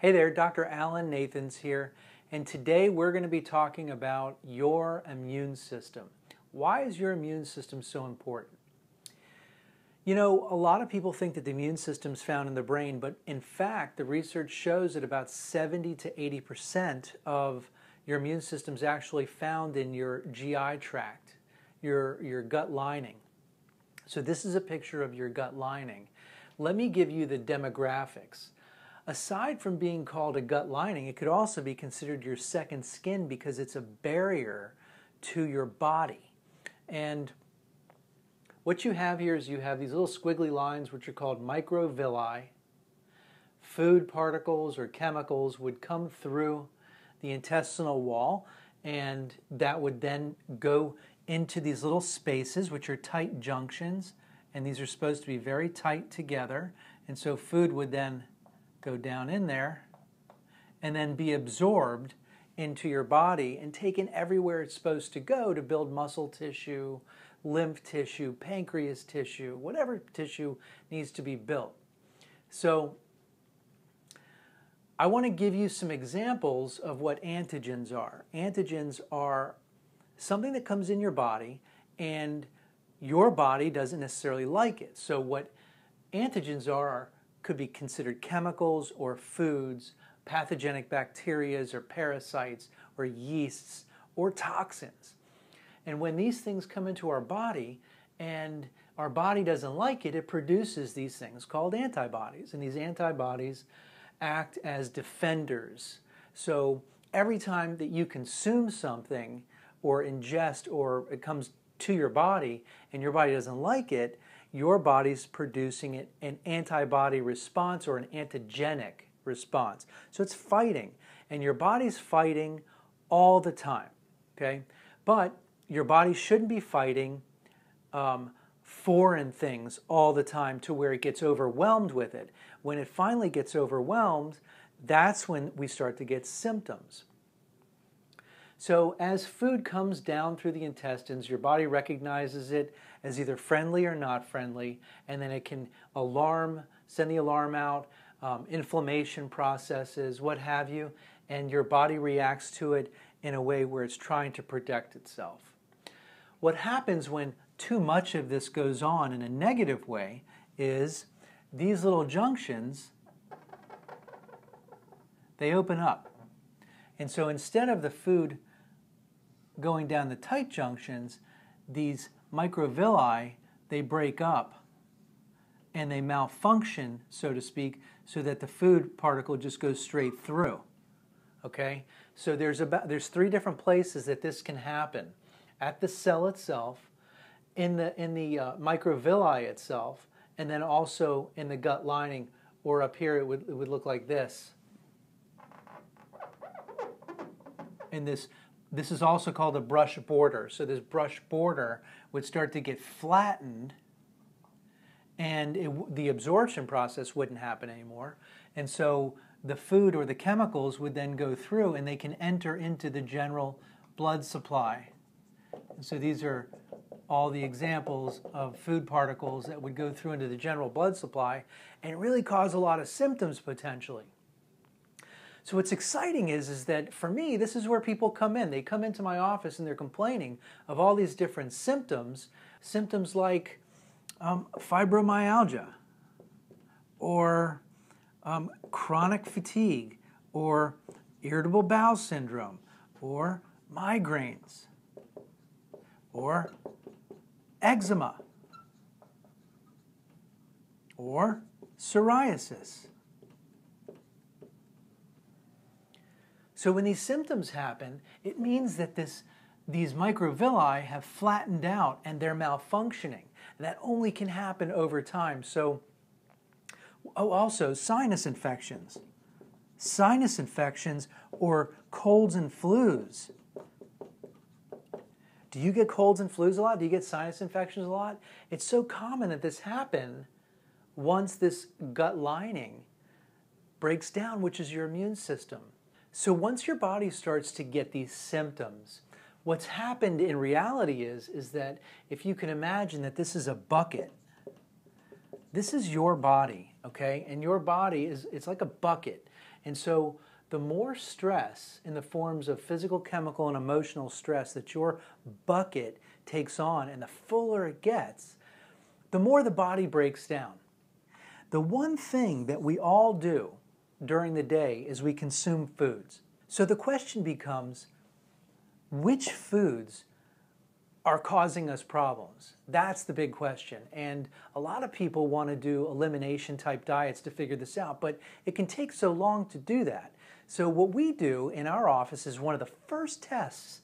Hey there, Dr. Alan Nathans here, and today we're going to be talking about your immune system. Why is your immune system so important? You know, a lot of people think that the immune system is found in the brain, but in fact, the research shows that about 70 to 80% of your immune system is actually found in your GI tract, your gut lining. So this is a picture of your gut lining. Let me give you the demographics. Aside from being called a gut lining, it could also be considered your second skin because it's a barrier to your body. And what you have here is you have these little squiggly lines which are called microvilli. Food particles or chemicals would come through the intestinal wall, and that would then go into these little spaces which are tight junctions, and these are supposed to be very tight together, and so food would then go down in there and then be absorbed into your body and taken everywhere it's supposed to go to build muscle tissue, lymph tissue, pancreas tissue, whatever tissue needs to be built. So I want to give you some examples of what antigens are. Antigens are something that comes in your body and your body doesn't necessarily like it. So what antigens are could be considered chemicals or foods, pathogenic bacteria or parasites or yeasts or toxins. And when these things come into our body and our body doesn't like it, it produces these things called antibodies. And these antibodies act as defenders. So every time that you consume something or ingest or it comes to your body and your body doesn't like it, your body's producing an antibody response or an antigenic response. So it's fighting, and your body's fighting all the time, okay? But your body shouldn't be fighting foreign things all the time to where it gets overwhelmed with it. When it finally gets overwhelmed, that's when we start to get symptoms. So as food comes down through the intestines, your body recognizes it as either friendly or not friendly, and then it can send the alarm out, inflammation processes, what have you, and your body reacts to it in a way where it's trying to protect itself. What happens when too much of this goes on in a negative way is these little junctions, they open up. And so instead of the food going down the tight junctions, these microvilli, they break up and they malfunction, so to speak, so that the food particle just goes straight through. Okay? So there's three different places that this can happen. At the cell itself, in the microvilli itself, and then also in the gut lining, or up here it would look like this. In this is also called a brush border. So this brush border would start to get flattened, and the absorption process wouldn't happen anymore. And so the food or the chemicals would then go through, and they can enter into the general blood supply. And so these are all the examples of food particles that would go through into the general blood supply and really cause a lot of symptoms potentially. So what's exciting is that for me, this is where people come in. They come into my office and they're complaining of all these different symptoms. Symptoms like fibromyalgia or chronic fatigue or irritable bowel syndrome or migraines or eczema or psoriasis. So when these symptoms happen, it means that these microvilli have flattened out and they're malfunctioning. And that only can happen over time. So, also sinus infections. Sinus infections or colds and flus. Do you get colds and flus a lot? Do you get sinus infections a lot? It's so common that this happen once this gut lining breaks down, which is your immune system. So once your body starts to get these symptoms, what's happened in reality is that if you can imagine that this is a bucket, this is your body, okay? And your body it's like a bucket. And so the more stress in the forms of physical, chemical, and emotional stress that your bucket takes on, and the fuller it gets, the more the body breaks down. The one thing that we all do during the day is we consume foods. So the question becomes, which foods are causing us problems? That's the big question. And a lot of people want to do elimination type diets to figure this out, but it can take so long to do that. So what we do in our office is one of the first tests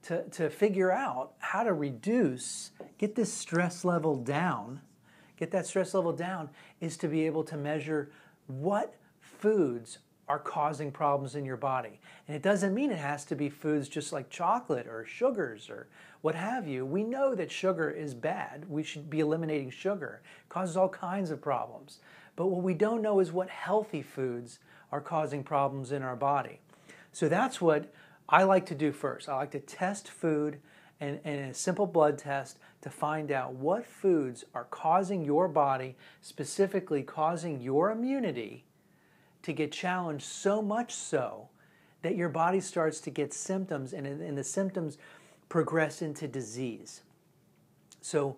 to figure out how to reduce, get this stress level down, is to be able to measure what foods are causing problems in your body. And it doesn't mean it has to be foods just like chocolate or sugars or what have you. We know that sugar is bad. We should be eliminating sugar. It causes all kinds of problems. But what we don't know is what healthy foods are causing problems in our body. So that's what I like to do first. I like to test food and a simple blood test to find out what foods are causing your body, specifically causing your immunity, to get challenged so much so that your body starts to get symptoms, and the symptoms progress into disease. So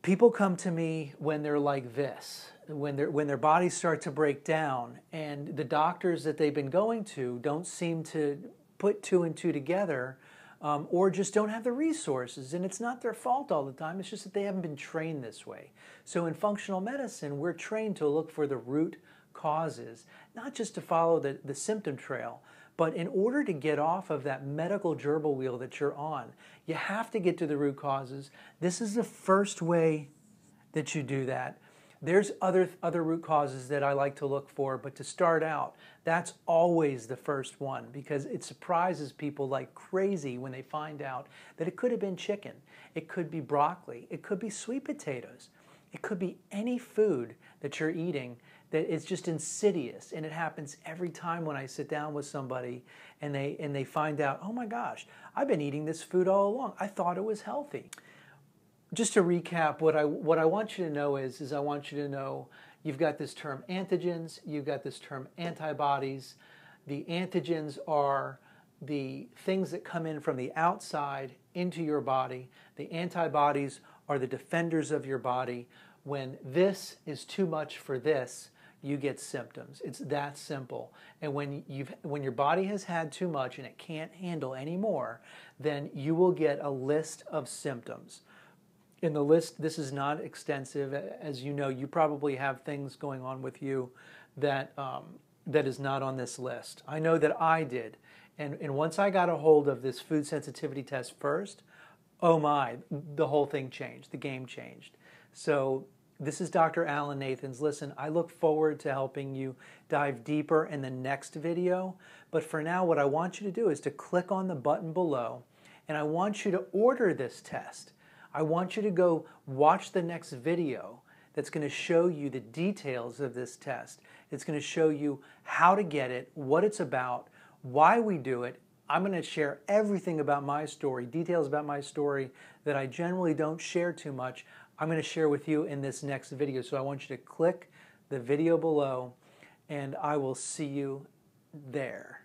people come to me when they're like this, when their bodies start to break down, and the doctors that they've been going to don't seem to put two and two together, or just don't have the resources. And it's not their fault all the time, it's just that they haven't been trained this way. So in functional medicine, we're trained to look for the root causes, not just to follow the symptom trail, but in order to get off of that medical gerbil wheel that you're on, you have to get to the root causes. This is the first way that you do that. There's other root causes that I like to look for, but to start out, that's always the first one, because it surprises people like crazy when they find out that it could have been chicken, it could be broccoli, it could be sweet potatoes, it could be any food that you're eating that is just insidious. And it happens every time when I sit down with somebody and they find out, oh my gosh, I've been eating this food all along. I thought it was healthy. Just to recap, what I want you to know is I want you to know you've got this term antigens, you've got this term antibodies. The antigens are the things that come in from the outside into your body. The antibodies are the defenders of your body. When this is too much for this, you get symptoms. It's that simple. And when your body has had too much and it can't handle anymore, then you will get a list of symptoms. In the list, this is not extensive. As you know, you probably have things going on with you that is not on this list. I know that I did. And once I got a hold of this food sensitivity test first, oh my, the whole thing changed. The game changed. So this is Dr. Alan Nathans. Listen, I look forward to helping you dive deeper in the next video. But for now, what I want you to do is to click on the button below, and I want you to order this test. I want you to go watch the next video that's going to show you the details of this test. It's going to show you how to get it, what it's about, why we do it. I'm going to share everything about my story, details about my story that I generally don't share too much. I'm going to share with you in this next video. So I want you to click the video below, and I will see you there.